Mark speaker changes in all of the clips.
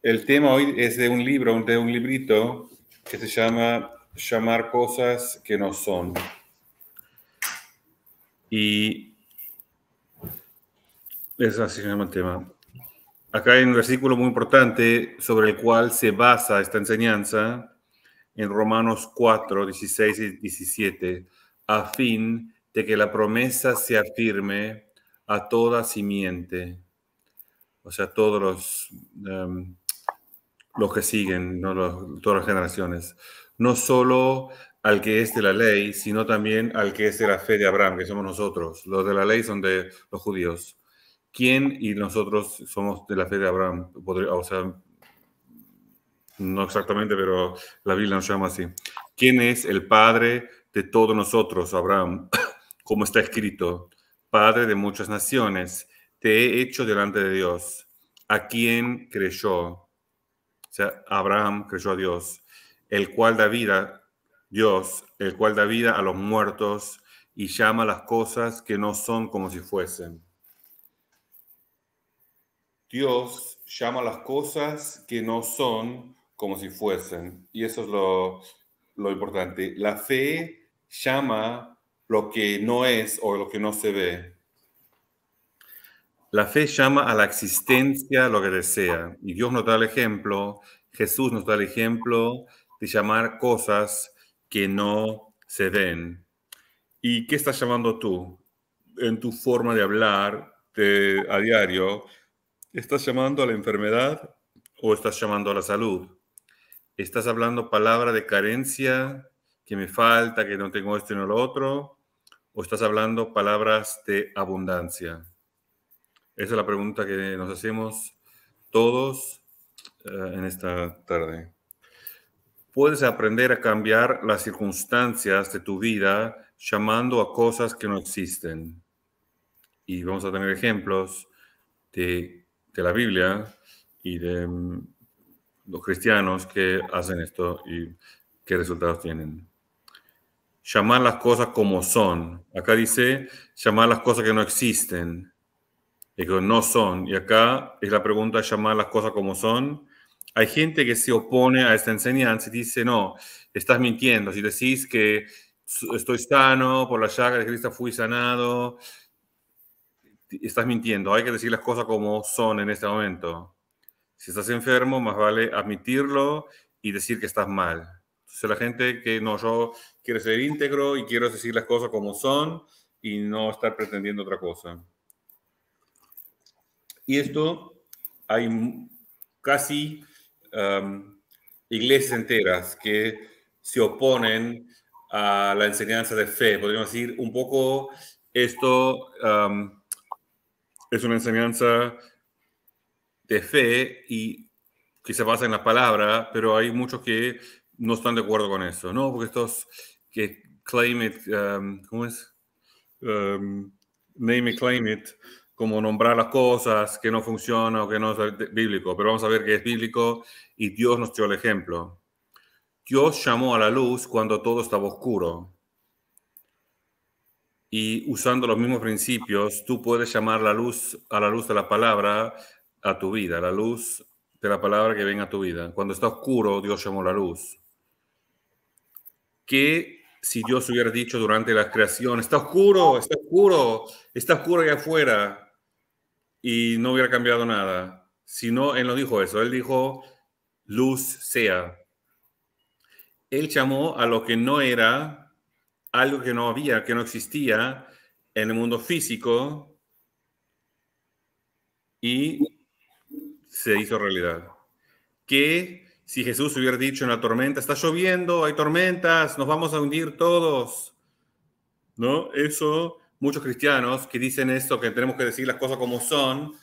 Speaker 1: El tema hoy es de un libro, de un librito que se llama Llamar cosas que no son. Y es así se llama el tema. Acá hay un versículo muy importante sobre el cual se basa esta enseñanza en Romanos 4, 16 y 17, a fin de que la promesa sea firme a toda simiente, o sea, todos los que siguen, ¿no? Todas las generaciones, no solo al que es de la ley, sino también al que es de la fe de Abraham, que somos nosotros. Los de la ley son de los judíos. ¿Quién y nosotros somos de la fe de Abraham? O sea, no exactamente, pero la Biblia nos llama así. ¿Quién es el padre de todos nosotros, Abraham? Como está escrito, Padre de muchas naciones, te he hecho delante de Dios. ¿A quién creyó? O sea, Abraham creyó a Dios, el cual da vida, Dios, el cual da vida a los muertos y llama las cosas que no son como si fuesen. Dios llama las cosas que no son como si fuesen. Y eso es lo importante. La fe llama lo que no es o lo que no se ve. La fe llama a la existencia lo que desea. Y Dios nos da el ejemplo, Jesús nos da el ejemplo de llamar cosas que no se ven. ¿Y qué estás llamando tú? En tu forma de hablar a diario, ¿estás llamando a la enfermedad o estás llamando a la salud? ¿Estás hablando palabra de carencia, que me falta, que no tengo esto y no lo otro? ¿O estás hablando palabras de abundancia? Esa es la pregunta que nos hacemos todos en esta tarde. Puedes aprender a cambiar las circunstancias de tu vida llamando a cosas que no existen. Y vamos a tener ejemplos de la Biblia y de los cristianos que hacen esto y qué resultados tienen. Llamar las cosas como son. Acá dice llamar las cosas que no existen y que no son. Y acá es la pregunta, llamar las cosas como son. Hay gente que se opone a esta enseñanza y dice, no, estás mintiendo. Si decís que estoy sano, por la llaga de Cristo fui sanado, estás mintiendo. Hay que decir las cosas como son en este momento. Si estás enfermo, más vale admitirlo y decir que estás mal. Entonces la gente que no, yo quiero ser íntegro y quiero decir las cosas como son y no estar pretendiendo otra cosa. Y esto hay casi iglesias enteras que se oponen a la enseñanza de fe. Podríamos decir un poco esto es una enseñanza de fe y que se basa en la palabra, pero hay muchos que no están de acuerdo con eso, ¿no? Porque estos que claim it, ¿cómo es? Name it, claim it, como nombrar las cosas que no funcionan o que no es bíblico, pero vamos a ver que es bíblico y Dios nos dio el ejemplo. Dios llamó a la luz cuando todo estaba oscuro. Y usando los mismos principios, tú puedes llamar la luz a la luz de la palabra a tu vida, la luz de la palabra que venga a tu vida. Cuando está oscuro, Dios llamó la luz. ¿Qué si Dios hubiera dicho durante la creación, está oscuro, está oscuro, está oscuro allá afuera, y no hubiera cambiado nada? Si no, Él no dijo eso, Él dijo, luz sea. Él llamó a lo que no era, algo que no había, que no existía en el mundo físico, y se hizo realidad. Que si Jesús hubiera dicho en la tormenta, está lloviendo, hay tormentas, nos vamos a hundir todos, ¿no? Eso, muchos cristianos que dicen esto, que tenemos que decir las cosas como son,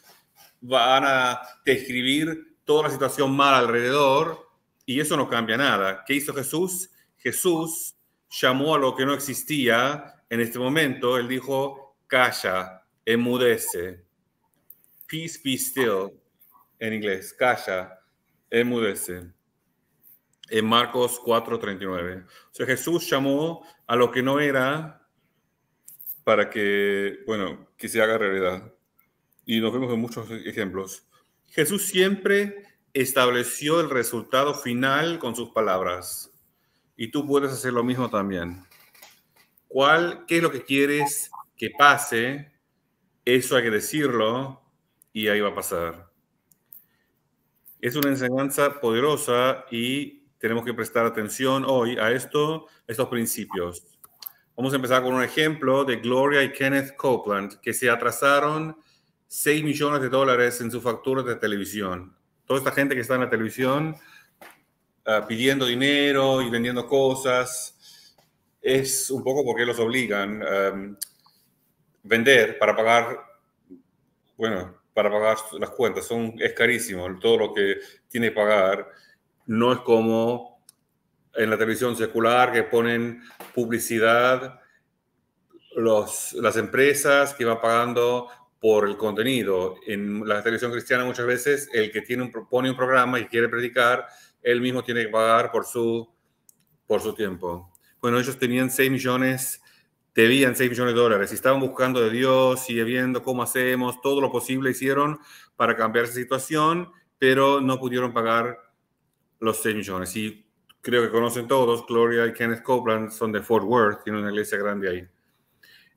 Speaker 1: van a describir toda la situación mal alrededor y eso no cambia nada. ¿Qué hizo Jesús? Jesús llamó a lo que no existía en este momento. Él dijo, calla, enmudece. Peace, be still, en inglés, calla, enmudece. En Marcos 4:39. O sea, Jesús llamó a lo que no era para que, que se haga realidad. Y nos vemos en muchos ejemplos. Jesús siempre estableció el resultado final con sus palabras. Y tú puedes hacer lo mismo también. ¿Qué es lo que quieres que pase? Eso hay que decirlo y ahí va a pasar. Es una enseñanza poderosa y tenemos que prestar atención hoy a estos principios. Vamos a empezar con un ejemplo de Gloria y Kenneth Copeland, que se atrasaron $6 millones en sus facturas de televisión. Toda esta gente que está en la televisión pidiendo dinero y vendiendo cosas, es un poco porque los obligan a vender para pagar, bueno, para pagar las cuentas. Es carísimo todo lo que tiene que pagar. No es como en la televisión secular que ponen publicidad las empresas que van pagando por el contenido. En la televisión cristiana muchas veces el que pone un programa y quiere predicar, él mismo tiene que pagar por su tiempo. Bueno, ellos tenían 6 millones, debían $6 millones y estaban buscando de Dios y viendo cómo hacemos, todo lo posible hicieron para cambiar esa situación, pero no pudieron pagar los 6 millones. Y creo que conocen todos, Gloria y Kenneth Copeland son de Fort Worth, tienen una iglesia grande ahí.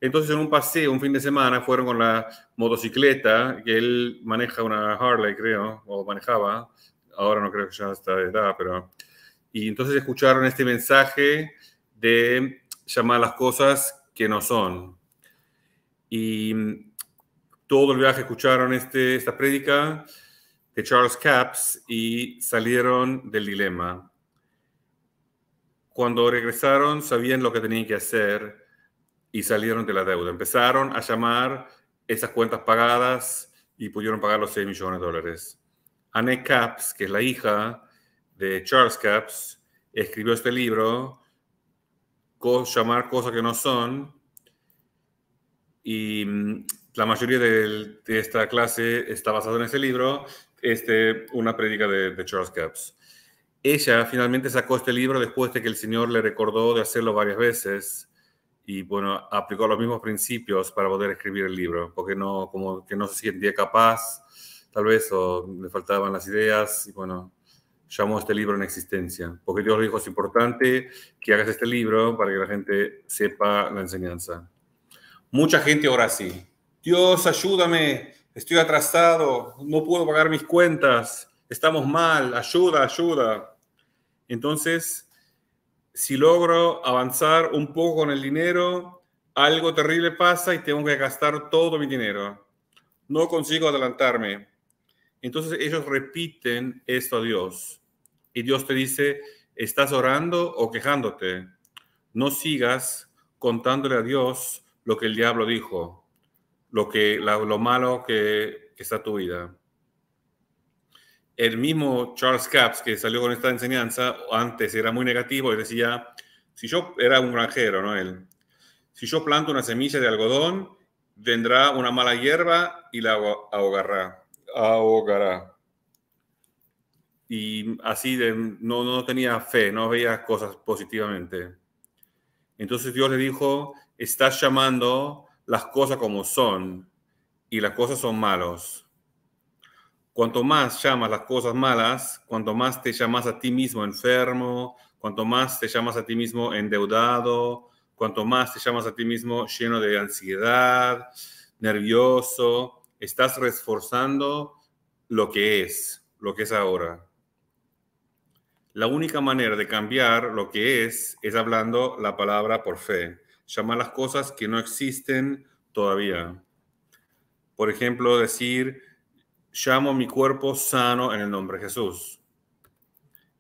Speaker 1: Entonces, en un paseo, un fin de semana, fueron con la motocicleta, que él maneja una Harley, creo, o manejaba. Ahora no creo que ya está de edad, pero... Y entonces escucharon este mensaje de llamar las cosas que no son. Y todo el viaje escucharon esta prédica de Charles Capps y salieron del dilema. Cuando regresaron, sabían lo que tenían que hacer y salieron de la deuda. Empezaron a llamar esas cuentas pagadas y pudieron pagar los $6 millones. Annette Capps, que es la hija de Charles Capps, escribió este libro, Llamar cosas que no son, y la mayoría de esta clase está basada en ese libro, una prédica de Charles Capps. Ella finalmente sacó este libro después de que el Señor le recordó de hacerlo varias veces y, bueno, aplicó los mismos principios para poder escribir el libro, porque como que no se sentía capaz, tal vez, o le faltaban las ideas, y, bueno, llamó este libro en existencia, porque Dios le dijo, es importante que hagas este libro para que la gente sepa la enseñanza. Mucha gente ora así. Dios, ayúdame, estoy atrasado, no puedo pagar mis cuentas, estamos mal, ayuda, ayuda. Entonces, si logro avanzar un poco con el dinero, algo terrible pasa y tengo que gastar todo mi dinero. No consigo adelantarme. Entonces ellos repiten esto a Dios. Y Dios te dice, ¿estás orando o quejándote? No sigas contándole a Dios lo que el diablo dijo, lo malo que está tu vida. El mismo Charles Capps, que salió con esta enseñanza, antes era muy negativo y decía, si yo era un granjero, ¿no? Él, si yo planto una semilla de algodón, vendrá una mala hierba y la ahogará. Y así no tenía fe, no veía cosas positivamente. Entonces Dios le dijo, estás llamando las cosas como son y las cosas son malos. Cuanto más llamas las cosas malas, cuanto más te llamas a ti mismo enfermo, cuanto más te llamas a ti mismo endeudado, cuanto más te llamas a ti mismo lleno de ansiedad, nervioso, estás reforzando lo que es ahora. La única manera de cambiar lo que es hablando la palabra por fe. Llamar las cosas que no existen todavía. Por ejemplo, decir, llamo mi cuerpo sano en el nombre de Jesús.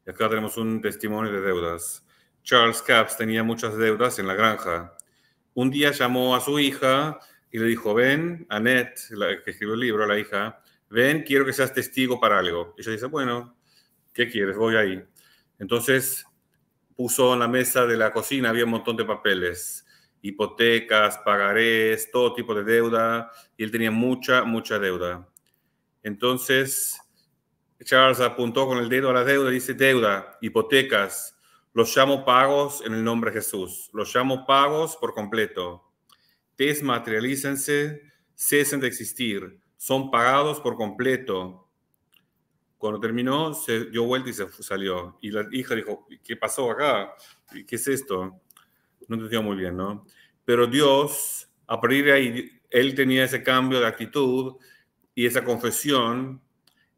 Speaker 1: Y acá tenemos un testimonio de deudas. Charles Capps tenía muchas deudas en la granja. Un día llamó a su hija y le dijo, ven, Annette, la que escribió el libro, la hija, ven, quiero que seas testigo para algo. Y ella dice, bueno, ¿qué quieres? Voy ahí. Entonces puso en la mesa de la cocina, había un montón de papeles, hipotecas, pagarés, todo tipo de deuda, y él tenía mucha deuda. Entonces Charles apuntó con el dedo a la deuda y dice, deuda, hipotecas, los llamo pagos en el nombre de Jesús, los llamo pagos por completo. Desmaterialícense, cesen de existir, son pagados por completo. Cuando terminó, se dio vuelta y salió. Y la hija dijo, ¿qué pasó acá? ¿Qué es esto? No entendió muy bien, ¿no? Pero Dios, a partir de ahí, él tenía ese cambio de actitud y esa confesión,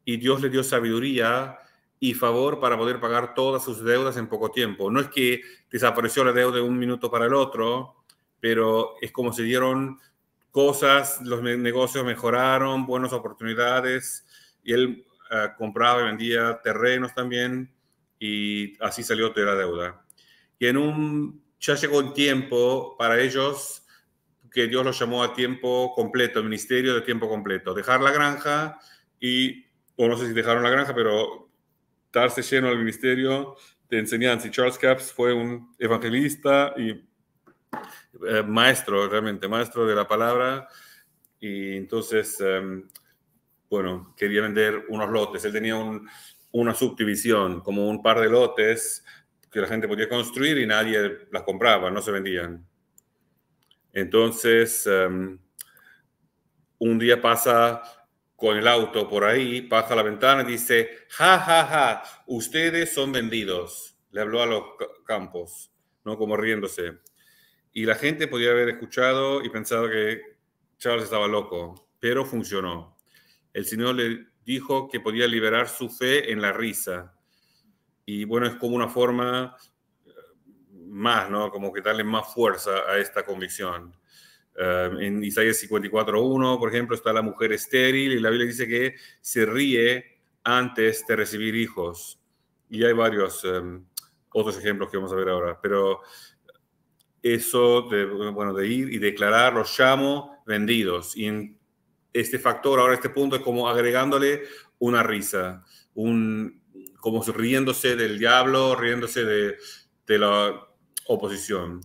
Speaker 1: y Dios le dio sabiduría y favor para poder pagar todas sus deudas en poco tiempo. No es que desapareció la deuda de un minuto para el otro, pero es como se dieron cosas, los negocios mejoraron, buenas oportunidades, y él compraba y vendía terrenos también, y así salió de la deuda. Y ya llegó un tiempo para ellos que Dios los llamó a tiempo completo, el ministerio de tiempo completo, dejar la granja o no sé si dejaron la granja, pero darse lleno al ministerio de enseñanza. Y Charles Capps fue un evangelista y maestro, realmente, maestro de la palabra. Y entonces, bueno, quería vender unos lotes. Él tenía una subdivisión, como un par de lotes que la gente podía construir y nadie las compraba, no se vendían. Entonces, un día pasa con el auto por ahí, baja la ventana y dice, ja, ja, ja, ustedes son vendidos. Le habló a los campos, ¿no? Como riéndose. Y la gente podía haber escuchado y pensado que Charles estaba loco, pero funcionó. El Señor le dijo que podía liberar su fe en la risa. Y bueno, es como una forma más, ¿no? Como que darle más fuerza a esta convicción. En Isaías 54:1, por ejemplo, está la mujer estéril y la Biblia dice que se ríe antes de recibir hijos. Y hay varios otros ejemplos que vamos a ver ahora. Pero eso de ir y declarar, los llamo vendidos. Y en este factor, ahora este punto es como agregándole una risa, como riéndose del diablo, riéndose de la oposición.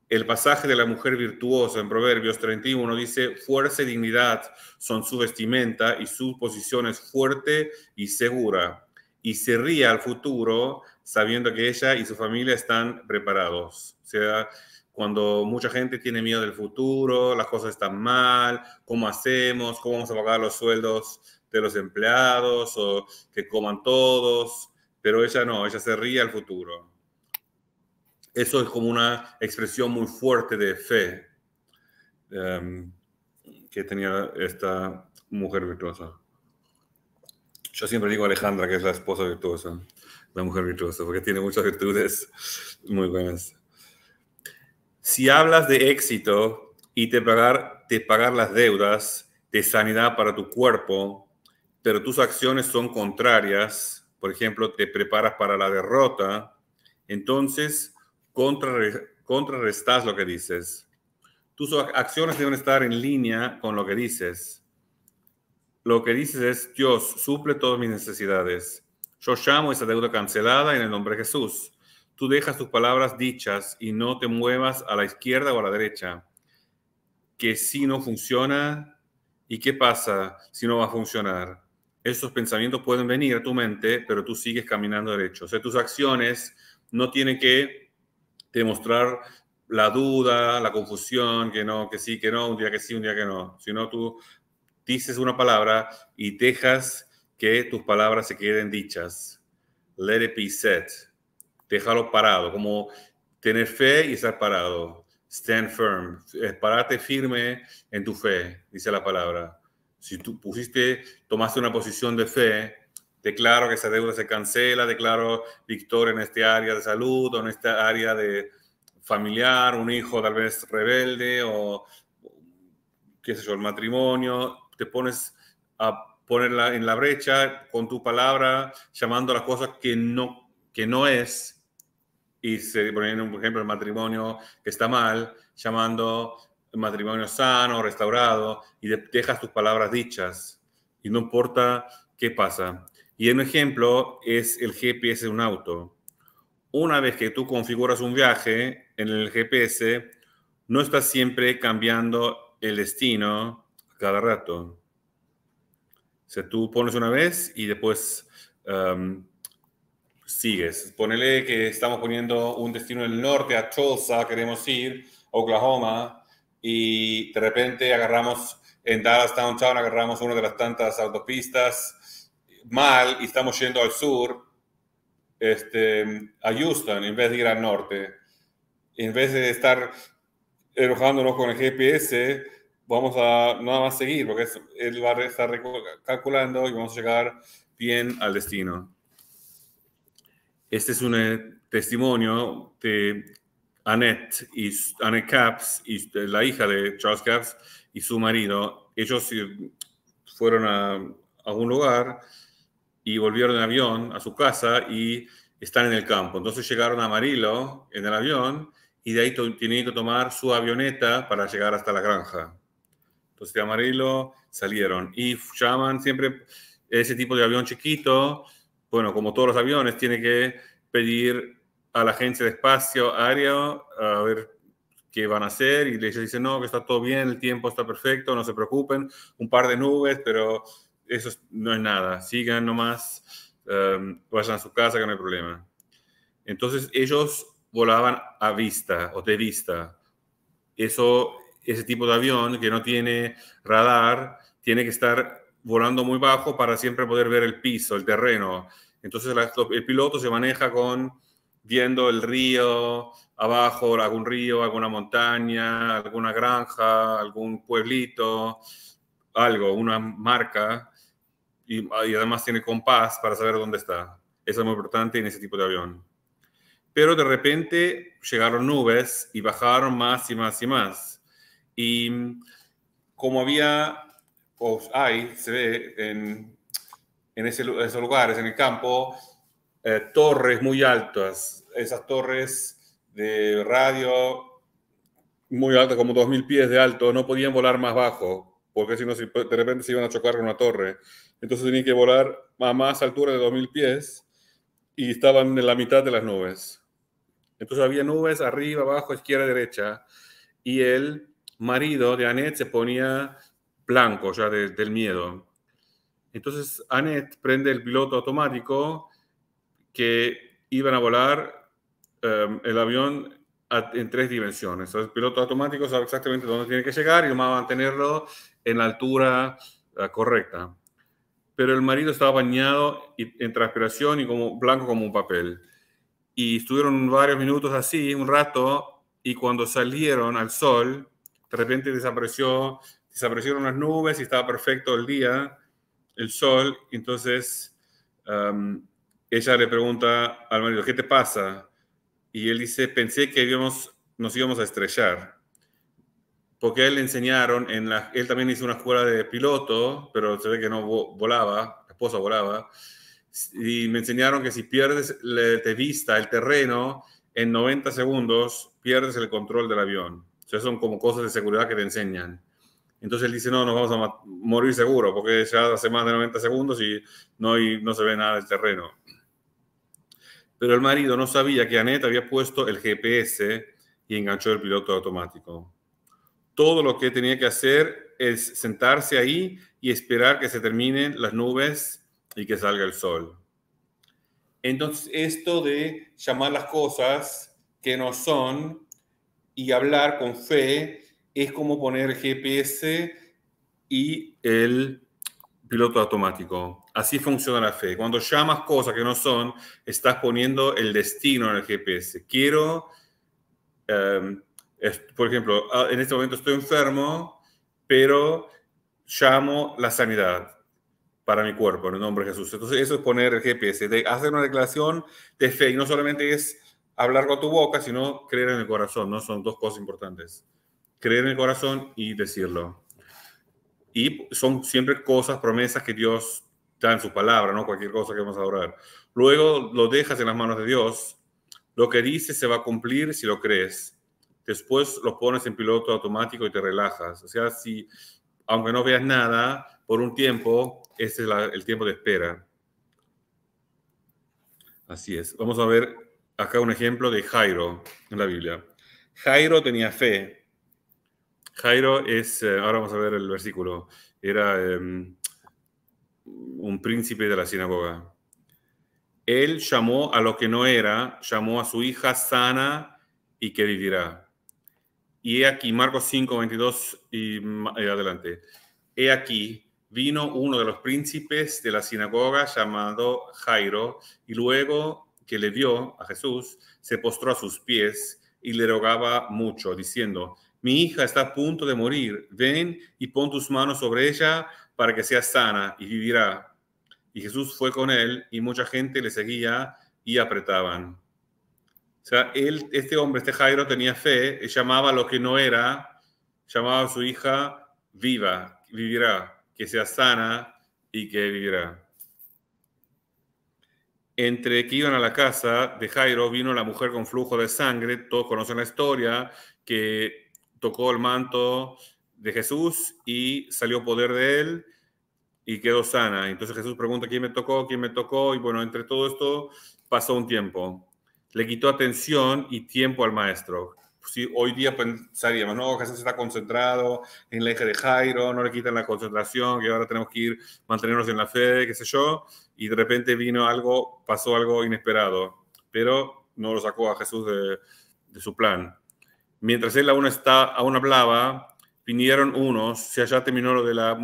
Speaker 1: El pasaje de la mujer virtuosa en Proverbios 31 dice, fuerza y dignidad son su vestimenta y su posición es fuerte y segura. Y se ríe al futuro sabiendo que ella y su familia están preparados. O sea, cuando mucha gente tiene miedo del futuro, las cosas están mal, ¿cómo hacemos? ¿Cómo vamos a pagar los sueldos de los empleados o que coman todos? Pero ella no, ella se ríe al futuro. Eso es como una expresión muy fuerte de fe que tenía esta mujer virtuosa. Yo siempre digo a Alejandra que es la esposa virtuosa, la mujer virtuosa, porque tiene muchas virtudes muy buenas. Si hablas de éxito y de pagar las deudas, de sanidad para tu cuerpo, pero tus acciones son contrarias, por ejemplo, te preparas para la derrota, entonces contrarrestas lo que dices. Tus acciones deben estar en línea con lo que dices. Lo que dices es, Dios, suple todas mis necesidades. Yo llamo esa deuda cancelada en el nombre de Jesús. Tú dejas tus palabras dichas y no te muevas a la izquierda o a la derecha. Que si no funciona, ¿y qué pasa si no va a funcionar? Esos pensamientos pueden venir a tu mente, pero tú sigues caminando derecho. O sea, tus acciones no tienen que demostrar la duda, la confusión, que no, que sí, que no, un día que sí, un día que no. Sino tú dices una palabra y dejas que tus palabras se queden dichas. Let it be said. Déjalo parado, como tener fe y estar parado. Stand firm. Parate firme en tu fe, dice la palabra. Si tú tomaste una posición de fe, declaro que esa deuda se cancela, declaro victoria en este área de salud o en esta área de familiar, un hijo tal vez rebelde o qué sé yo, el matrimonio, te pones a ponerla en la brecha con tu palabra, llamando a las cosas que no es, y se poniendo, por ejemplo, el matrimonio que está mal, llamando el matrimonio sano, restaurado, y dejas tus palabras dichas, y no importa qué pasa. Y un ejemplo es el GPS de un auto. Una vez que tú configuras un viaje en el GPS, no estás siempre cambiando el destino cada rato. O sea, tú pones una vez y después sigues. Ponele que estamos poniendo un destino en el norte, a Tulsa, queremos ir, Oklahoma, y de repente agarramos en Dallas Downtown, agarramos una de las tantas autopistas mal y estamos yendo al sur, a Houston, en vez de ir al norte. En vez de estar enojándonos con el GPS, vamos a nada más seguir, porque él va a estar calculando y vamos a llegar bien al destino. Este es un testimonio de Annette Capps, y la hija de Charles Capps y su marido. Ellos fueron a un lugar y volvieron en avión a su casa y están en el campo. Entonces llegaron a Amarillo en el avión y de ahí tenían que tomar su avioneta para llegar hasta la granja. Entonces de Amarillo salieron y llaman siempre ese tipo de avión chiquito. Bueno, como todos los aviones, tiene que pedir a la agencia de espacio aéreo a ver qué van a hacer y ellos dicen, no, que está todo bien, el tiempo está perfecto, no se preocupen, un par de nubes, pero eso no es nada, sigan nomás, vayan a su casa, que no hay problema. Entonces ellos volaban a vista o de vista. Ese tipo de avión que no tiene radar, tiene que estar volando muy bajo para siempre poder ver el piso, el terreno. Entonces el piloto se maneja viendo el río abajo, algún río, alguna montaña, alguna granja, algún pueblito, algo, una marca, y además tiene compás para saber dónde está. Eso es muy importante en ese tipo de avión. Pero de repente llegaron nubes y bajaron más y más y más. Y como había, o hay, se ve en esos lugares, en el campo, torres muy altas, esas torres de radio muy altas, como 2.000 pies de alto, no podían volar más bajo, porque si no, de repente se iban a chocar con una torre. Entonces tenían que volar a más altura de 2.000 pies y estaban en la mitad de las nubes. Entonces había nubes arriba, abajo, izquierda, derecha, y el marido de Annette se ponía blanco ya del miedo. Entonces Annette prende el piloto automático que iban a volar el avión en 3 dimensiones. Entonces, el piloto automático sabe exactamente dónde tiene que llegar y va a mantenerlo en la altura correcta. Pero el marido estaba bañado en transpiración y como blanco como un papel. Y estuvieron varios minutos así, un rato, y cuando salieron al sol, de repente desaparecieron las nubes y estaba perfecto el día, el sol. Entonces ella le pregunta al marido, ¿qué te pasa? Y él dice, pensé que nos íbamos a estrellar. Porque a él le enseñaron, él también hizo una escuela de piloto, pero se ve que no volaba, la esposa volaba, y me enseñaron que si pierdes de vista el terreno, en 90 segundos pierdes el control del avión. O sea, son como cosas de seguridad que te enseñan. Entonces él dice, no, nos vamos a morir seguro, porque ya hace más de 90 segundos y no se ve nada del terreno. Pero el marido no sabía que Annette había puesto el GPS y enganchó el piloto automático. Todo lo que tenía que hacer es sentarse ahí y esperar que se terminen las nubes y que salga el sol. Entonces, esto de llamar las cosas que no son y hablar con fe es como poner el GPS y el piloto automático. Así funciona la fe. Cuando llamas cosas que no son, estás poniendo el destino en el GPS. Quiero, por ejemplo, en este momento estoy enfermo, pero llamo la sanidad para mi cuerpo en el nombre de Jesús. Entonces eso es poner el GPS, de hacer una declaración de fe, y no solamente es hablar con tu boca, sino creer en el corazón, ¿no? Son 2 cosas importantes. Creer en el corazón y decirlo. Y son siempre cosas, promesas que Dios da en su palabra, ¿no? Cualquier cosa que vamos a orar. Luego lo dejas en las manos de Dios. Lo que dice se va a cumplir si lo crees. Después lo pones en piloto automático y te relajas. O sea, aunque no veas nada, por un tiempo, este es el tiempo de espera. Así es. Vamos a ver acá un ejemplo de Jairo en la Biblia. Jairo tenía fe. Jairo ahora vamos a ver el versículo, era un príncipe de la sinagoga. Él llamó a lo que no era, llamó a su hija sana y que vivirá. Y he aquí, Marcos 5, 22 y adelante. He aquí, vino uno de los príncipes de la sinagoga llamado Jairo, y luego que le vio a Jesús, se postró a sus pies y le rogaba mucho, diciendo: mi hija está a punto de morir, ven y pon tus manos sobre ella para que sea sana y vivirá. Y Jesús fue con él y mucha gente le seguía y apretaban. O sea, este hombre, este Jairo, tenía fe, llamaba a lo que no era, llamaba a su hija viva, vivirá, que sea sana y que vivirá. Entre que iban a la casa de Jairo, vino la mujer con flujo de sangre, todos conocen la historia, que tocó el manto de Jesús y salió poder de él y quedó sana. Entonces Jesús pregunta: ¿quién me tocó? ¿Quién me tocó? Y bueno, entre todo esto pasó un tiempo. Le quitó atención y tiempo al maestro. Si hoy día pensaríamos: no, Jesús está concentrado en la hija de Jairo, no le quitan la concentración, que ahora tenemos que ir, mantenernos en la fe, qué sé yo, y de repente pasó algo inesperado, pero no lo sacó a Jesús de su plan. Mientras él aún hablaba, vinieron unos, si allá terminó lo de la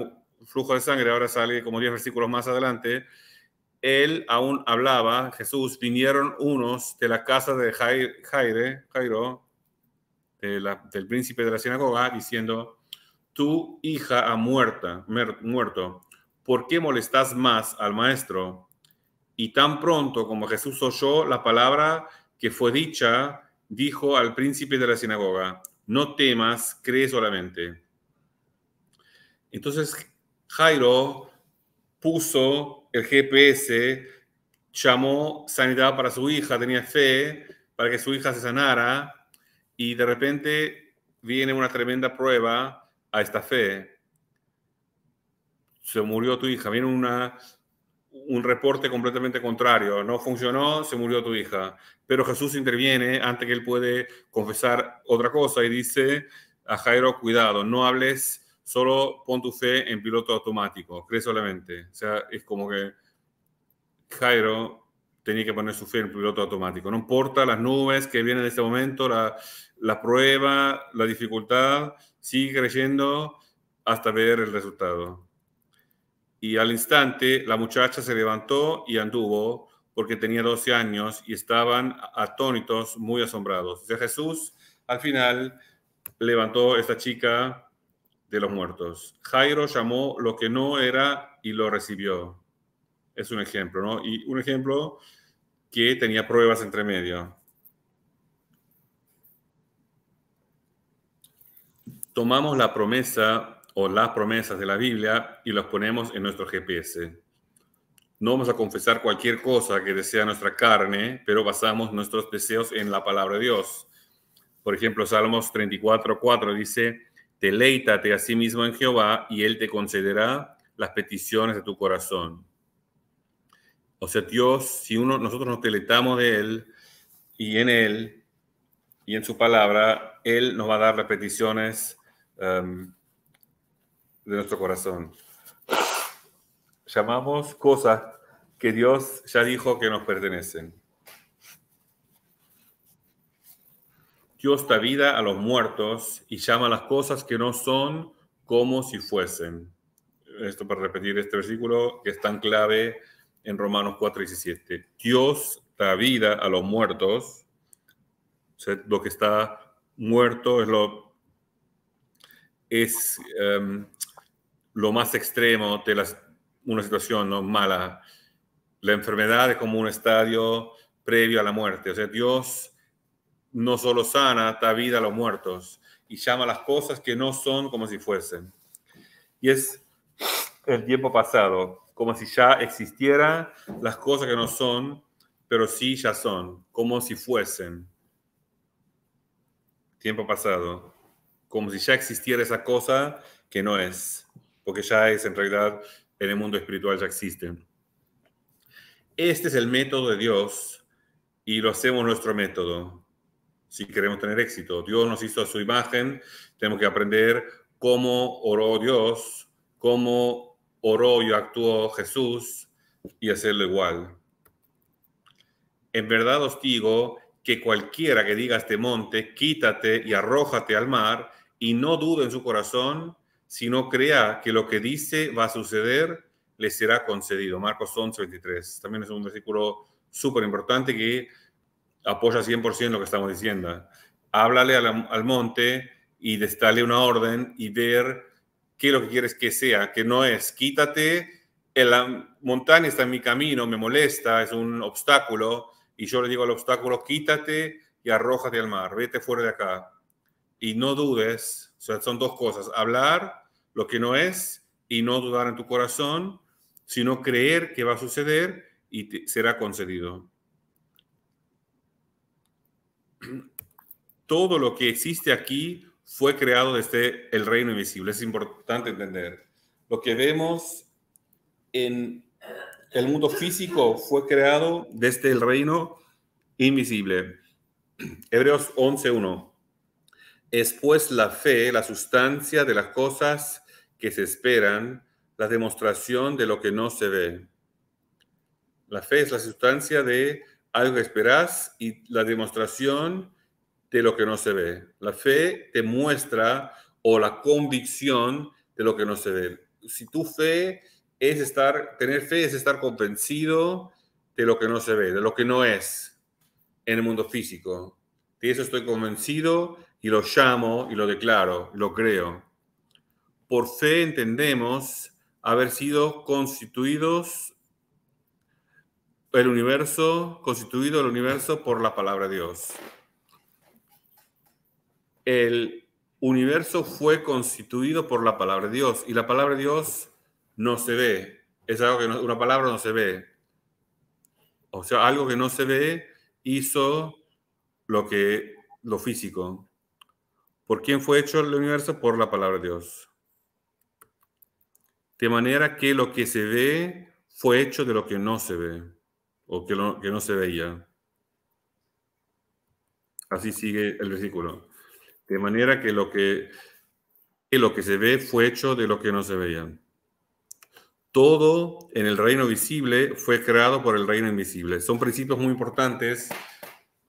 Speaker 1: flujo de sangre, ahora sale como 10 versículos más adelante. Él aún hablaba, Jesús, vinieron unos de la casa de Jairo, del príncipe de la sinagoga, diciendo: tu hija ha muerto, ¿por qué molestas más al maestro? Y tan pronto como Jesús oyó la palabra que fue dicha, dijo al príncipe de la sinagoga: no temas, cree solamente. Entonces Jairo puso el GPS, llamó sanidad para su hija, tenía fe para que su hija se sanara, y de repente viene una tremenda prueba a esta fe. Se murió tu hija, viene un reporte completamente contrario, no funcionó, se murió tu hija. Pero Jesús interviene antes que él puede confesar otra cosa y dice a Jairo: cuidado, no hables, solo pon tu fe en piloto automático, cree solamente. O sea, es como que Jairo tenía que poner su fe en piloto automático. No importa las nubes que vienen en este momento, la prueba, la dificultad, sigue creyendo hasta ver el resultado. Y al instante la muchacha se levantó y anduvo, porque tenía 12 años, y estaban atónitos, muy asombrados. O sea, Jesús al final levantó a esta chica de los muertos. Jairo llamó lo que no era y lo recibió. Es un ejemplo, ¿no? Y un ejemplo que tenía pruebas entre medio. Tomamos la promesa o las promesas de la Biblia y las ponemos en nuestro GPS. No vamos a confesar cualquier cosa que desea nuestra carne, pero basamos nuestros deseos en la palabra de Dios. Por ejemplo, Salmos 34:4 dice: deleítate a sí mismo en Jehová y Él te concederá las peticiones de tu corazón. O sea, Dios, si nosotros nos deleitamos de Él y en su palabra, Él nos va a dar las peticiones de nuestro corazón. Llamamos cosas que Dios ya dijo que nos pertenecen. Dios da vida a los muertos y llama las cosas que no son como si fuesen. Esto para repetir este versículo que es tan clave en Romanos 4:17. Dios da vida a los muertos. O sea, lo que está muerto es lo más extremo de una situación, ¿no?, mala. La enfermedad es como un estadio previo a la muerte. O sea, Dios no solo sana, da vida a los muertos y llama las cosas que no son como si fuesen. Y es el tiempo pasado, como si ya existieran las cosas que no son, pero sí ya son, como si fuesen. Tiempo pasado, como si ya existiera esa cosa que no es, porque ya es en realidad, en el mundo espiritual ya existen. Este es el método de Dios y lo hacemos nuestro método. Si queremos tener éxito, Dios nos hizo a su imagen, tenemos que aprender cómo oró Dios, cómo oró y actuó Jesús y hacerlo igual. En verdad os digo que cualquiera que diga a este monte, quítate y arrójate al mar, y no dude en su corazón, sino crea que lo que dice va a suceder, le será concedido. Marcos 11, 23. También es un versículo súper importante que apoya 100% lo que estamos diciendo. Háblale al monte y dale una orden y ver qué es lo que quieres que sea, que no es quítate, la montaña está en mi camino, me molesta, es un obstáculo, y yo le digo al obstáculo, quítate y arrójate al mar, vete fuera de acá. Y no dudes, o sea, son dos cosas, hablar lo que no es y no dudar en tu corazón, sino creer que va a suceder y será concedido. Todo lo que existe aquí fue creado desde el reino invisible. Es importante entender. Lo que vemos en el mundo físico fue creado desde el reino invisible. Hebreos 11:1. Es pues la fe, la sustancia de las cosas que se esperan, la demostración de lo que no se ve. La fe es la sustancia de algo que esperás y la demostración de lo que no se ve. La fe te muestra o la convicción de lo que no se ve. Si tu fe es tener fe es estar convencido de lo que no se ve, de lo que no es en el mundo físico. De eso estoy convencido y lo llamo y lo declaro, lo creo. Por fe entendemos haber sido constituido el universo por la palabra de Dios. El universo fue constituido por la palabra de Dios y la palabra de Dios no se ve. Es algo que una palabra no se ve. O sea, algo que no se ve hizo lo físico. ¿Por quién fue hecho el universo? Por la palabra de Dios. De manera que lo que se ve fue hecho de lo que no se ve o que no se veía. Así sigue el versículo. De manera que lo que se ve fue hecho de lo que no se veía. Todo en el reino visible fue creado por el reino invisible. Son principios muy importantes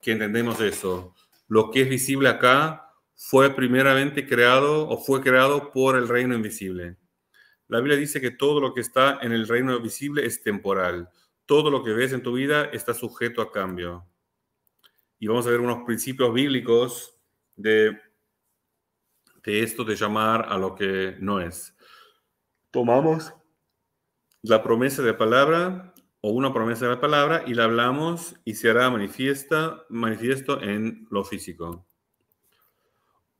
Speaker 1: que entendemos eso. Lo que es visible acá fue primeramente creado o fue creado por el reino invisible. La Biblia dice que todo lo que está en el reino visible es temporal. Todo lo que ves en tu vida está sujeto a cambio. Y vamos a ver unos principios bíblicos de esto de llamar a lo que no es. Tomamos la promesa de la palabra o una promesa de la palabra y la hablamos y se hará manifiesto en lo físico.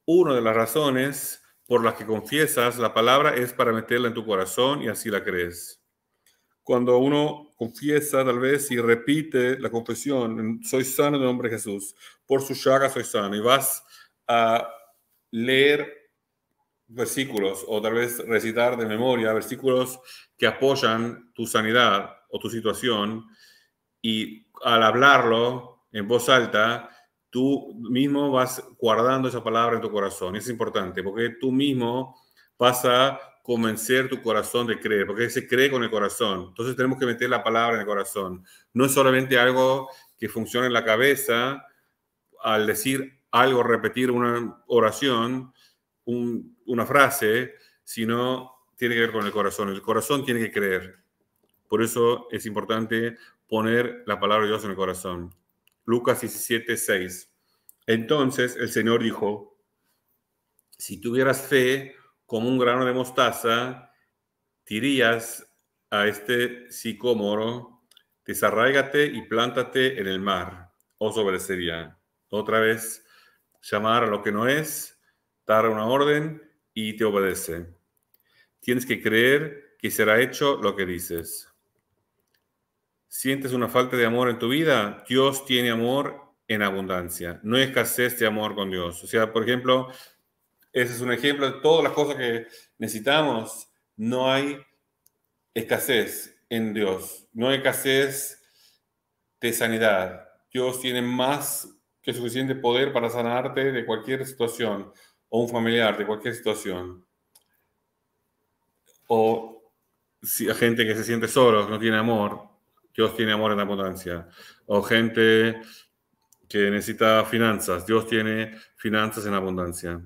Speaker 1: Una de las razones por las que confiesas la palabra es para meterla en tu corazón y así la crees. Cuando uno confiesa tal vez y repite la confesión, soy sano en el nombre de Jesús, por su llaga soy sano, y vas a leer versículos o tal vez recitar de memoria versículos que apoyan tu sanidad o tu situación y al hablarlo en voz alta, tú mismo vas guardando esa palabra en tu corazón. Es importante porque tú mismo vas a convencer tu corazón de creer, porque se cree con el corazón. Entonces tenemos que meter la palabra en el corazón. No es solamente algo que funciona en la cabeza, al decir algo, repetir una oración, una frase, sino tiene que ver con el corazón. El corazón tiene que creer. Por eso es importante poner la palabra de Dios en el corazón. Lucas 17:6. Entonces el Señor dijo, si tuvieras fe como un grano de mostaza, dirías a este sicómoro, desarráigate y plántate en el mar, os obedecería. Otra vez, llamar a lo que no es, dar una orden y te obedece. Tienes que creer que será hecho lo que dices. ¿Sientes una falta de amor en tu vida? Dios tiene amor en abundancia. No hay escasez de amor con Dios. O sea, por ejemplo, ese es un ejemplo de todas las cosas que necesitamos. No hay escasez en Dios. No hay escasez de sanidad. Dios tiene más que suficiente poder para sanarte de cualquier situación o un familiar de cualquier situación. O si hay gente que se siente solo, no tiene amor, Dios tiene amor en abundancia. O gente que necesita finanzas, Dios tiene finanzas en abundancia.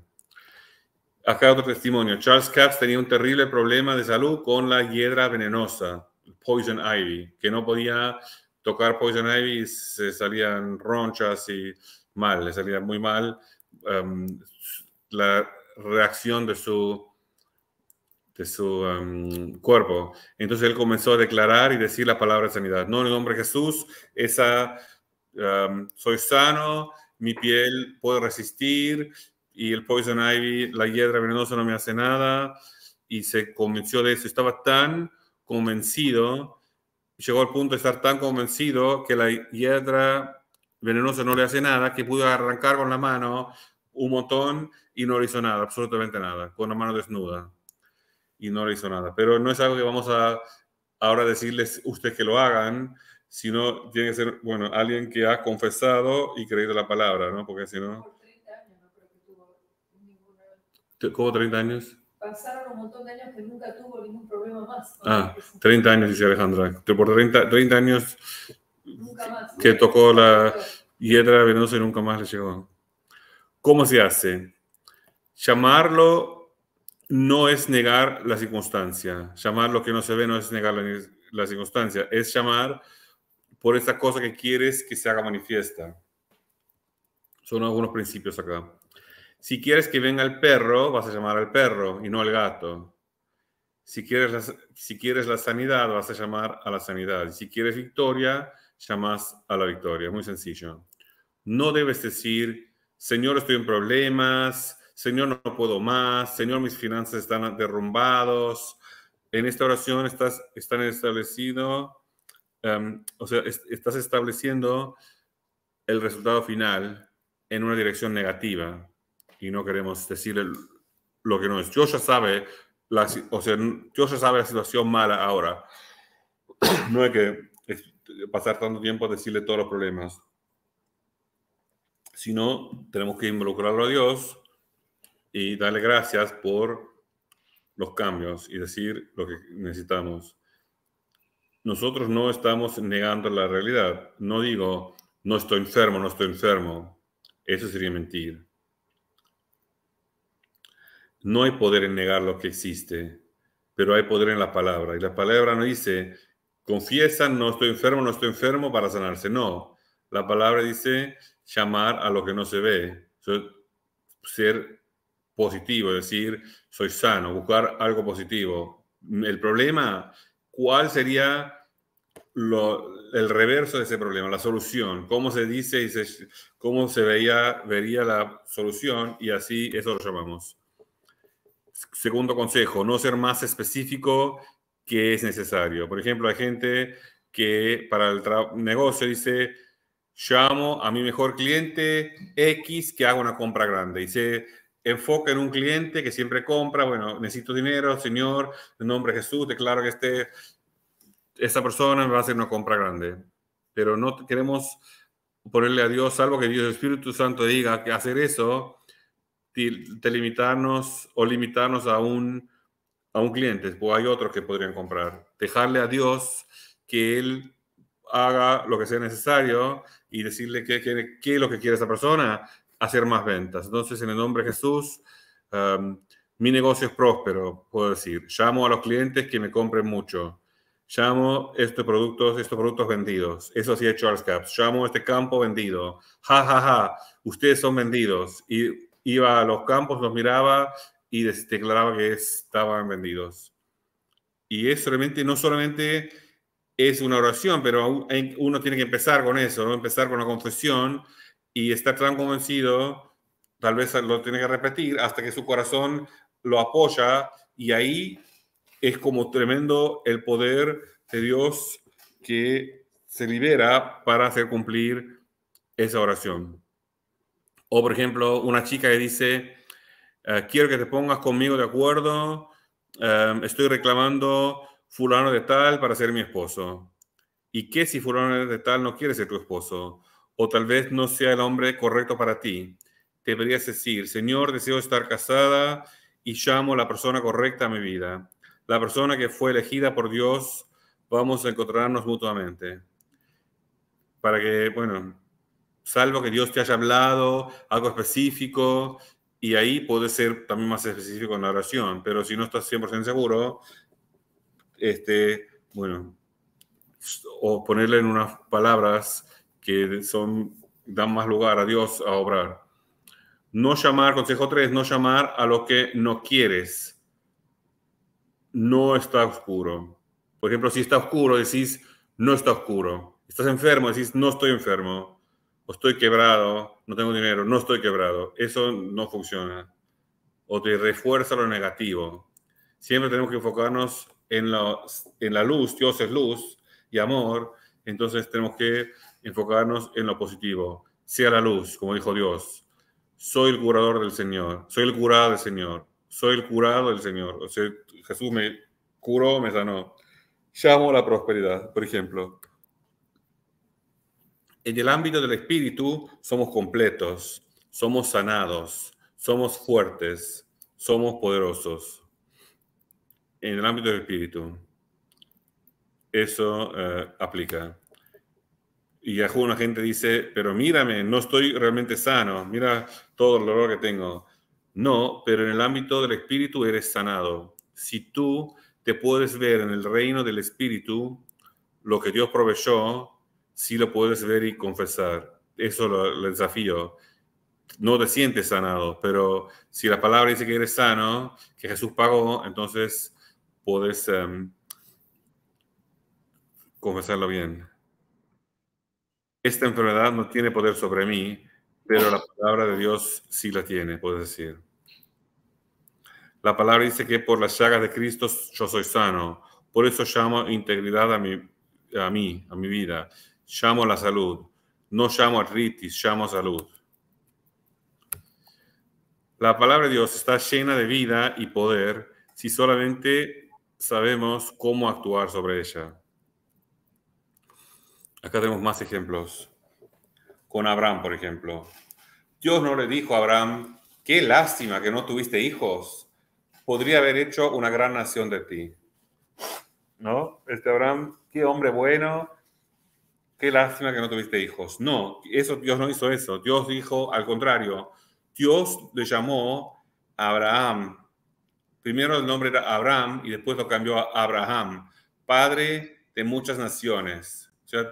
Speaker 1: Acá otro testimonio. Charles Capps tenía un terrible problema de salud con la hiedra venenosa, Poison Ivy, que no podía tocar Poison Ivy y se salían ronchas y mal, le salía muy mal la reacción de su cuerpo. Entonces él comenzó a declarar y decir la palabra de sanidad. No, en el nombre de Jesús, soy sano, mi piel puede resistir y el Poison Ivy, la hiedra venenosa no me hace nada. Y se convenció de eso. Estaba tan convencido, llegó al punto de estar tan convencido que la hiedra venenosa no le hace nada, que pudo arrancar con la mano un montón y no le hizo nada, absolutamente nada, con la mano desnuda. Y no le hizo nada. Pero no es algo que vamos a ahora decirles usted que lo hagan, sino tiene que ser, bueno, alguien que ha confesado y creído la palabra, ¿no? Porque si no...
Speaker 2: Por 30 años no creo que tuvo ninguna...
Speaker 1: ¿Cómo 30 años?
Speaker 2: Pasaron un montón de años que nunca tuvo ningún problema más.
Speaker 1: 30 años, dice Alejandra. Por 30 años
Speaker 2: nunca más,
Speaker 1: que tocó la hiedra venenosa y nunca más le llegó. ¿Cómo se hace? Llamarlo no es negar la circunstancia. Llamar lo que no se ve no es negar la circunstancia. Es llamar por esa cosa que quieres que se haga manifiesta. Son algunos principios acá. Si quieres que venga el perro, vas a llamar al perro y no al gato. Si quieres la sanidad, vas a llamar a la sanidad. Si quieres victoria, llamas a la victoria. Muy sencillo. No debes decir, Señor, estoy en problemas, Señor, no puedo más, Señor, mis finanzas están derrumbados. En esta oración estás estableciendo el resultado final en una dirección negativa y no queremos decirle lo que no es. Dios ya sabe la situación mala ahora. No hay que pasar tanto tiempo a decirle todos los problemas. Sino tenemos que involucrarlo a Dios y darle gracias por los cambios y decir lo que necesitamos. Nosotros no estamos negando la realidad. No digo, no estoy enfermo, no estoy enfermo. Eso sería mentir. No hay poder en negar lo que existe, pero hay poder en la palabra. Y la palabra no dice, confiesan, no estoy enfermo para sanarse. No, la palabra dice llamar a lo que no se ve. Ser positivo, decir, soy sano, buscar algo positivo. El problema, ¿cuál sería el reverso de ese problema, la solución? ¿Cómo se dice y cómo se vería la solución? Y así eso lo llamamos. Segundo consejo, no ser más específico que es necesario. Por ejemplo, hay gente que para el negocio dice, llamo a mi mejor cliente X que haga una compra grande y se enfoca en un cliente que siempre compra. Bueno, necesito dinero, Señor, en nombre de Jesús, declaro que esta persona me va a hacer una compra grande. Pero no queremos ponerle a Dios, salvo que Dios, el Espíritu Santo diga que hacer eso, limitarnos a un cliente, pues hay otros que podrían comprar. Dejarle a Dios que Él haga lo que sea necesario y decirle qué es lo que quiere esa persona, hacer más ventas. Entonces, en el nombre de Jesús, mi negocio es próspero, puedo decir. Llamo a los clientes que me compren mucho. Llamo estos productos vendidos. Eso hacía Charles Capps. Llamo a este campo vendido. Ja, ja, ja. Ustedes son vendidos. Y iba a los campos, los miraba y declaraba que estaban vendidos. Y es no solamente es una oración, pero uno tiene que empezar con eso, ¿no? Empezar con la confesión y estar tan convencido, tal vez lo tiene que repetir hasta que su corazón lo apoya y ahí es como tremendo el poder de Dios que se libera para hacer cumplir esa oración. O, por ejemplo, una chica que dice, quiero que te pongas conmigo de acuerdo, estoy reclamando fulano de tal para ser mi esposo. ¿Y qué si fulano de tal no quiere ser tu esposo? O tal vez no sea el hombre correcto para ti. Deberías decir, Señor, deseo estar casada y llamo a la persona correcta a mi vida. La persona que fue elegida por Dios, vamos a encontrarnos mutuamente. Para que, bueno, salvo que Dios te haya hablado algo específico Y ahí puede ser también más específico en la oración, pero si no estás 100% seguro, bueno, o ponerle en unas palabras que dan más lugar a Dios a obrar. No llamar, consejo 3, no llamar a lo que no quieres. No está oscuro. Por ejemplo, si está oscuro, decís, no está oscuro. Estás enfermo, decís, no estoy enfermo. O estoy quebrado, no tengo dinero, no estoy quebrado. Eso no funciona. O te refuerza lo negativo. Siempre tenemos que enfocarnos en la luz. Dios es luz y amor. Entonces tenemos que enfocarnos en lo positivo. Sea la luz, como dijo Dios. Soy el curador del Señor. Soy el curado del Señor. Soy el curado del Señor. O sea, Jesús me curó, me sanó. Llamo a la prosperidad, por ejemplo. En el ámbito del espíritu somos completos, somos sanados, somos fuertes, somos poderosos. En el ámbito del espíritu, eso aplica. Y alguna gente dice, pero mírame, no estoy realmente sano, mira todo el dolor que tengo. No, pero en el ámbito del espíritu eres sanado. Si tú te puedes ver en el reino del espíritu, lo que Dios proveyó, sí lo puedes ver y confesar. Eso lo desafío. No te sientes sanado, pero si la palabra dice que eres sano, que Jesús pagó, entonces puedes confesarlo bien. Esta enfermedad no tiene poder sobre mí, pero la palabra de Dios sí la tiene, puedes decir. La palabra dice que por las llagas de Cristo yo soy sano. Por eso llamo integridad a mi vida. Llamo la salud. No llamo artritis, llamo salud. La palabra de Dios está llena de vida y poder si solamente sabemos cómo actuar sobre ella. Acá tenemos más ejemplos. Con Abraham, por ejemplo. Dios no le dijo a Abraham, qué lástima que no tuviste hijos. Podría haber hecho una gran nación de ti. ¿No? Abraham, qué hombre bueno, qué lástima que no tuviste hijos. No, Dios no hizo eso. Dios dijo al contrario. Dios le llamó a Abraham. Primero el nombre era Abraham y después lo cambió a Abraham, padre de muchas naciones. O sea,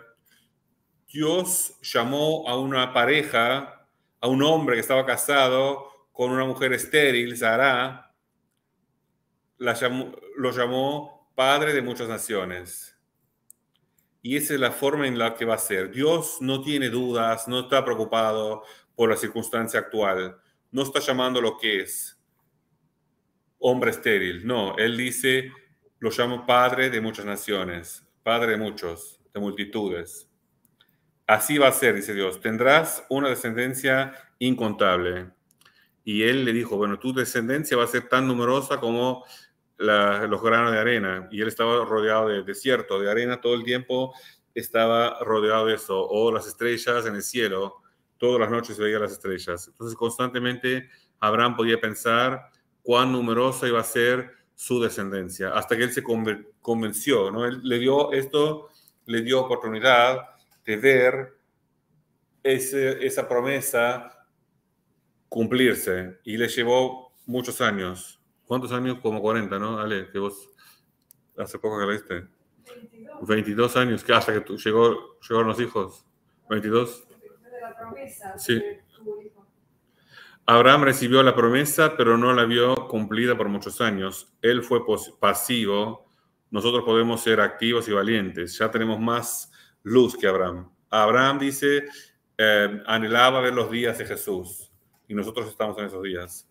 Speaker 1: Dios llamó a una pareja, a un hombre que estaba casado con una mujer estéril, Sara, lo llamó padre de muchas naciones. Y esa es la forma en la que va a ser. Dios no tiene dudas, no está preocupado por la circunstancia actual, no está llamando lo que es hombre estéril. No, él dice, lo llamo padre de muchas naciones, padre de muchos, de multitudes. Así va a ser, dice Dios, tendrás una descendencia incontable. Y él le dijo, bueno, tu descendencia va a ser tan numerosa como los granos de arena. Y él estaba rodeado de desierto, de arena todo el tiempo, estaba rodeado de eso. O las estrellas en el cielo, todas las noches veía las estrellas. Entonces constantemente Abraham podía pensar cuán numerosa iba a ser su descendencia, hasta que él se convenció, ¿no? Él le dio oportunidad de ver esa promesa cumplirse y le llevó muchos años. ¿Cuántos años? Como 40, ¿no? Ale, que vos hace poco que leíste. 22 años, que hasta que llegaron los hijos. 22.
Speaker 2: De la promesa.
Speaker 1: Sí. Abraham recibió la promesa, pero no la vio cumplida por muchos años. Él fue pasivo. Nosotros podemos ser activos y valientes. Ya tenemos más luz que Abraham. Abraham dice, anhelaba ver los días de Jesús. Y nosotros estamos en esos días.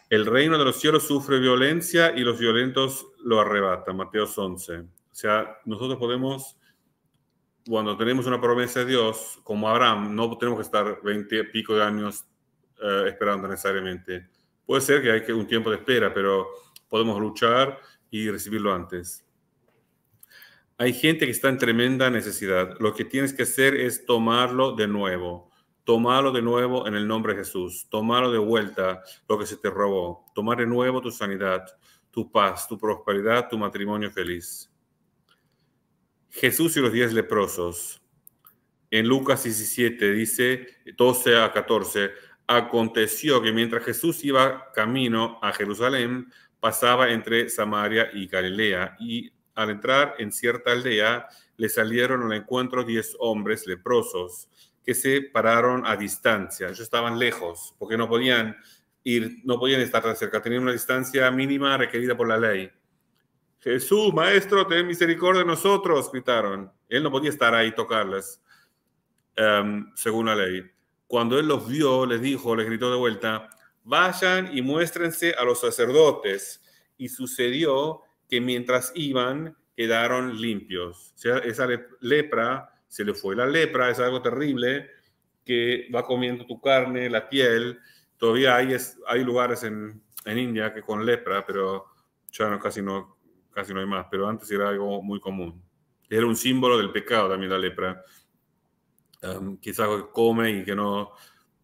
Speaker 1: El reino de los cielos sufre violencia y los violentos lo arrebatan. Mateo 11. O sea, nosotros podemos, cuando tenemos una promesa de Dios, como Abraham, no tenemos que estar 20 y pico de años esperando necesariamente. Puede ser que hay un tiempo de espera, pero podemos luchar y recibirlo antes. Hay gente que está en tremenda necesidad. Lo que tienes que hacer es tomarlo de nuevo. Tomarlo de nuevo en el nombre de Jesús. Tomarlo de vuelta lo que se te robó. Tomar de nuevo tu sanidad, tu paz, tu prosperidad, tu matrimonio feliz. Jesús y los 10 leprosos. En Lucas 17 dice, 12 a 14, aconteció que mientras Jesús iba camino a Jerusalén, pasaba entre Samaria y Galilea, y al entrar en cierta aldea, le salieron al encuentro 10 hombres leprosos que se pararon a distancia. Ellos estaban lejos porque no podían estar tan cerca, tenían una distancia mínima requerida por la ley. Jesús, maestro, ten misericordia de nosotros, gritaron. Él no podía estar ahí y tocarles, según la ley. Cuando él los vio, les gritó de vuelta, vayan y muéstrense a los sacerdotes. Y sucedió que mientras iban, quedaron limpios. O sea, esa lepra se le fue. La lepra es algo terrible que va comiendo tu carne, la piel. Todavía hay lugares en India que con lepra, pero ya casi no hay más. Pero antes era algo muy común. Era un símbolo del pecado también la lepra. Que es algo que come y que no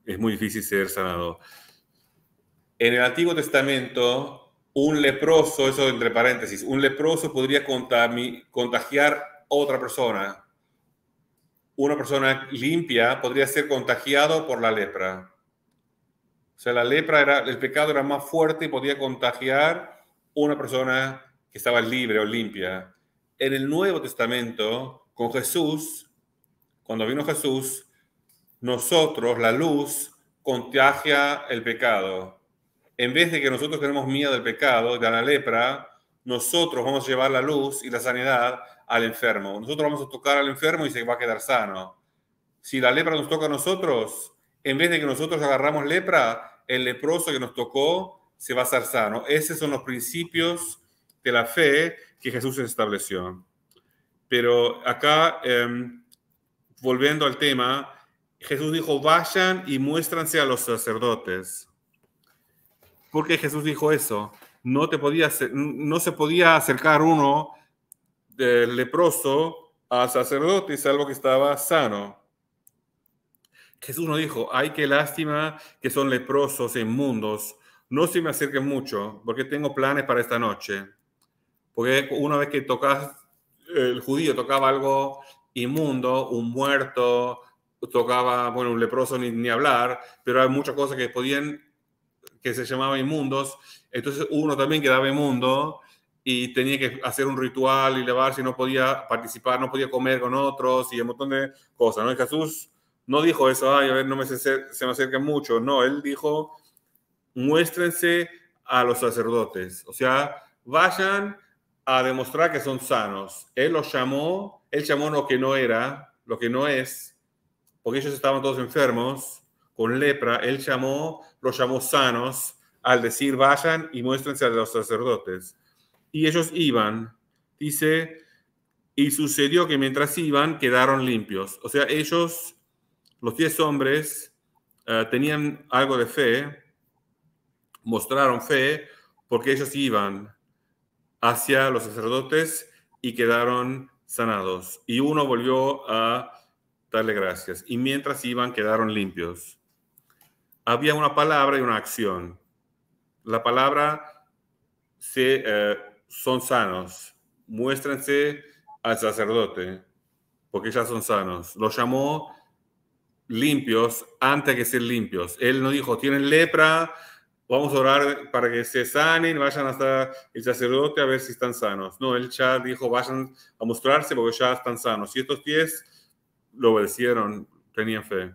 Speaker 1: es muy difícil ser sanado. En el Antiguo Testamento, un leproso, eso entre paréntesis, un leproso podría contagiar a otra persona. Una persona limpia podría ser contagiado por la lepra. O sea, el pecado era más fuerte y podía contagiar a una persona que estaba libre o limpia. En el Nuevo Testamento, con Jesús, cuando vino Jesús, nosotros, la luz, contagia el pecado. En vez de que nosotros tenemos miedo del pecado, de la lepra, nosotros vamos a llevar la luz y la sanidad al enfermo. Nosotros vamos a tocar al enfermo y se va a quedar sano. Si la lepra nos toca a nosotros, en vez de que nosotros agarramos lepra, el leproso que nos tocó se va a hacer sano. Esos son los principios de la fe que Jesús estableció. Pero acá, volviendo al tema, Jesús dijo, vayan y muéstranse a los sacerdotes. ¿Por qué Jesús dijo eso? No se podía acercar uno del leproso al sacerdote, salvo que estaba sano. Jesús no dijo, ay, qué lástima que son leprosos e inmundos. No se me acerquen mucho, porque tengo planes para esta noche. Porque una vez que el judío tocaba algo inmundo, un muerto, tocaba, bueno, un leproso ni hablar, pero hay muchas cosas que se llamaban inmundos, entonces uno también quedaba inmundo y tenía que hacer un ritual y lavarse y no podía participar, no podía comer con otros y un montón de cosas, ¿no? Y Jesús no dijo eso, ay, a ver, se me acerquen mucho, no, él dijo, muéstrense a los sacerdotes, o sea, vayan a demostrar que son sanos. Él llamó lo que no era, lo que no es, porque ellos estaban todos enfermos, con lepra, él los llamó sanos al decir vayan y muéstrense a los sacerdotes. Y ellos iban, dice, y sucedió que mientras iban quedaron limpios. O sea, ellos, los 10 hombres, tenían algo de fe, mostraron fe, porque ellos iban hacia los sacerdotes y quedaron sanados. Y uno volvió a darle gracias. Y mientras iban quedaron limpios. Había una palabra y una acción. La palabra son sanos. Muéstrense al sacerdote, porque ya son sanos. Los llamó limpios antes que ser limpios. Él no dijo, tienen lepra, vamos a orar para que se sanen, vayan hasta el sacerdote a ver si están sanos. No, él ya dijo, vayan a mostrarse porque ya están sanos. Y estos 10 lo obedecieron, tenían fe.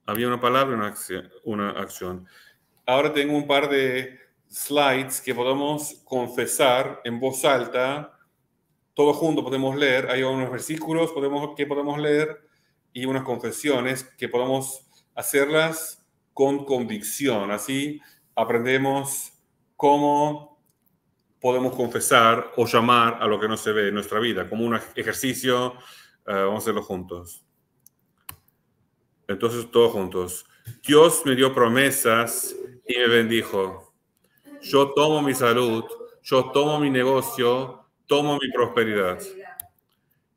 Speaker 1: Había una palabra y una acción. Ahora tengo un par de slides que podemos confesar en voz alta. Todos juntos podemos leer. Hay unos versículos que podemos leer y unas confesiones que podemos hacerlas con convicción. Así aprendemos cómo podemos confesar o llamar a lo que no se ve en nuestra vida, como un ejercicio. Vamos a hacerlo juntos. Entonces, todos juntos. Dios me dio promesas y me bendijo. Yo tomo mi salud, yo tomo mi negocio, tomo mi prosperidad.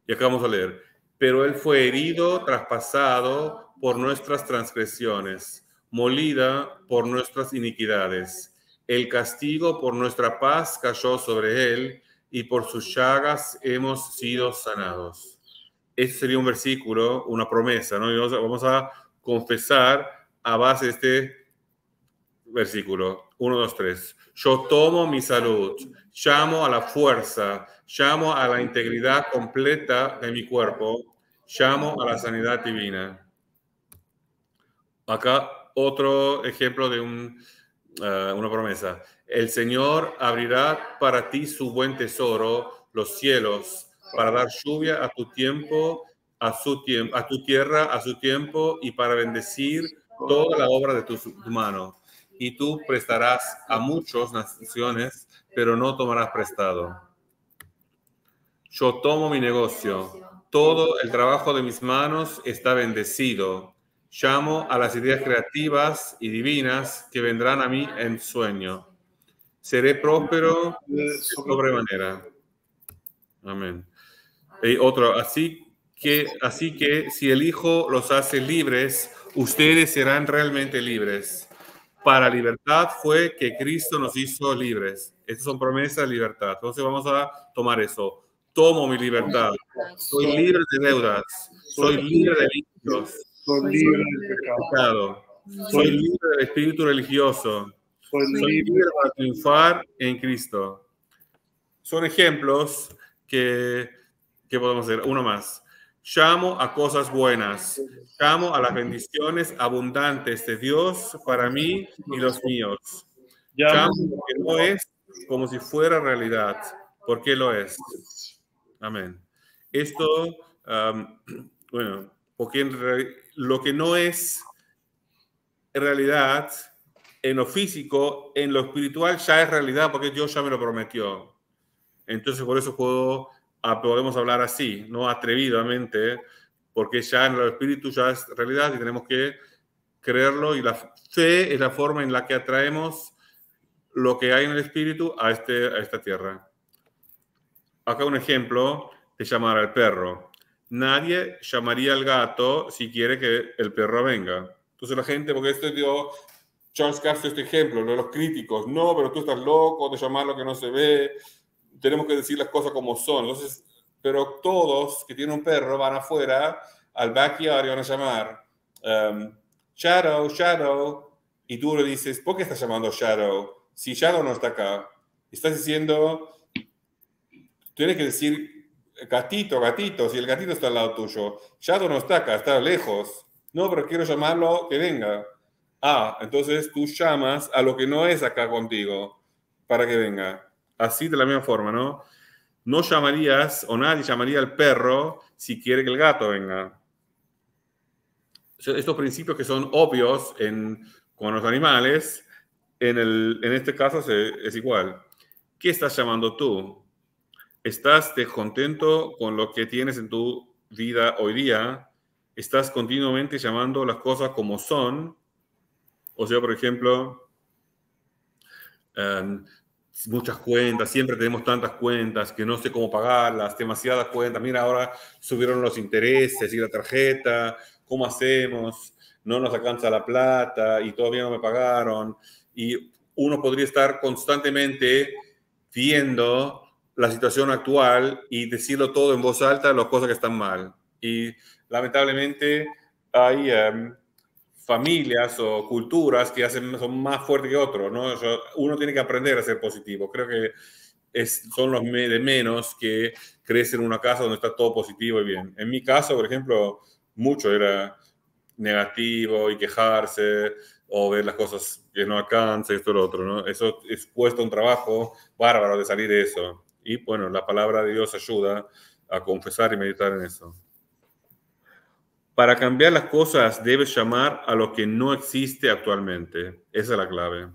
Speaker 1: Y acá vamos a leer. Pero Él fue herido, traspasado por nuestras transgresiones, molida por nuestras iniquidades. El castigo por nuestra paz cayó sobre Él y por sus llagas hemos sido sanados. Ese sería un versículo, una promesa, ¿no? Y vamos a confesar a base de este versículo. 1, 2, 3. Yo tomo mi salud, llamo a la fuerza, llamo a la integridad completa de mi cuerpo, llamo a la sanidad divina. Acá otro ejemplo de una promesa. El Señor abrirá para ti su buen tesoro, los cielos, para dar lluvia a tu tiempo, a tu tierra, a su tiempo, y para bendecir toda la obra de tu mano. Y tú prestarás a muchas naciones, pero no tomarás prestado. Yo tomo mi negocio. Todo el trabajo de mis manos está bendecido. Llamo a las ideas creativas y divinas que vendrán a mí en sueño. Seré próspero de sobremanera. Amén. Y otro, así que si el Hijo los hace libres, ustedes serán realmente libres. Para libertad fue que Cristo nos hizo libres. Estas son promesas de libertad. Entonces vamos a tomar eso. Tomo mi libertad. Soy libre de deudas. Soy libre de vicios.
Speaker 3: Soy libre del pecado.
Speaker 1: Soy libre del espíritu religioso. Soy libre para triunfar en Cristo. Son ejemplos que podemos hacer. Uno más. Llamo a cosas buenas. Llamo a las bendiciones abundantes de Dios para mí y los míos. Llamo lo que no es como si fuera realidad, porque lo es. Amén. Esto, bueno, porque lo que no es realidad en lo físico, en lo espiritual ya es realidad porque Dios ya me lo prometió. Entonces por eso podemos hablar así, no atrevidamente, porque ya en el espíritu ya es realidad y tenemos que creerlo, y la fe es la forma en la que atraemos lo que hay en el espíritu a esta tierra. Acá un ejemplo de llamar al perro. Nadie llamaría al gato si quiere que el perro venga. Entonces la gente, porque esto dio Charles Castro este ejemplo, de los críticos. No, pero tú estás loco de llamar lo que no se ve. Tenemos que decir las cosas como son. Entonces, pero todos que tienen un perro van afuera al backyard y van a llamar Shadow, Shadow, y tú le dices, ¿por qué estás llamando Shadow? Si Shadow no está acá. Estás diciendo, tienes que decir gatito, gatito, si el gatito está al lado tuyo. Shadow no está acá, está lejos. No, pero quiero llamarlo, que venga. Ah, entonces tú llamas a lo que no es acá contigo para que venga. Así de la misma forma, ¿no? No llamarías, o nadie llamaría al perro si quiere que el gato venga. Estos principios que son obvios con los animales, en este caso es igual. ¿Qué estás llamando tú? ¿Estás descontento con lo que tienes en tu vida hoy día? ¿Estás continuamente llamando las cosas como son? O sea, por ejemplo, muchas cuentas, siempre tenemos tantas cuentas que no sé cómo pagarlas, demasiadas cuentas. Mira, ahora subieron los intereses y la tarjeta, ¿cómo hacemos? No nos alcanza la plata y todavía no me pagaron. Y uno podría estar constantemente viendo la situación actual y decirlo todo en voz alta, las cosas que están mal. Y lamentablemente hay familias o culturas que son más fuertes que otros, ¿no? Uno tiene que aprender a ser positivo. Creo que son los de menos que crecen en una casa donde está todo positivo y bien. En mi caso, por ejemplo, mucho era negativo y quejarse o ver las cosas que no alcanza, esto y lo otro, ¿no? Eso cuesta un trabajo bárbaro de salir de eso. Y bueno, la palabra de Dios ayuda a confesar y meditar en eso. Para cambiar las cosas debes llamar a lo que no existe actualmente. Esa es la clave.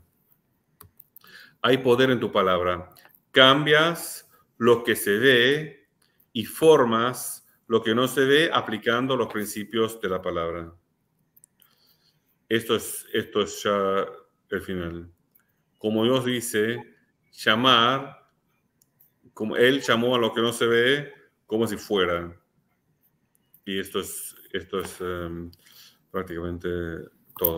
Speaker 1: Hay poder en tu palabra. Cambias lo que se ve y formas lo que no se ve aplicando los principios de la palabra. Esto es ya el final. Como Dios dice, llamar, como Él llamó a lo que no se ve como si fuera. Y esto es prácticamente todo.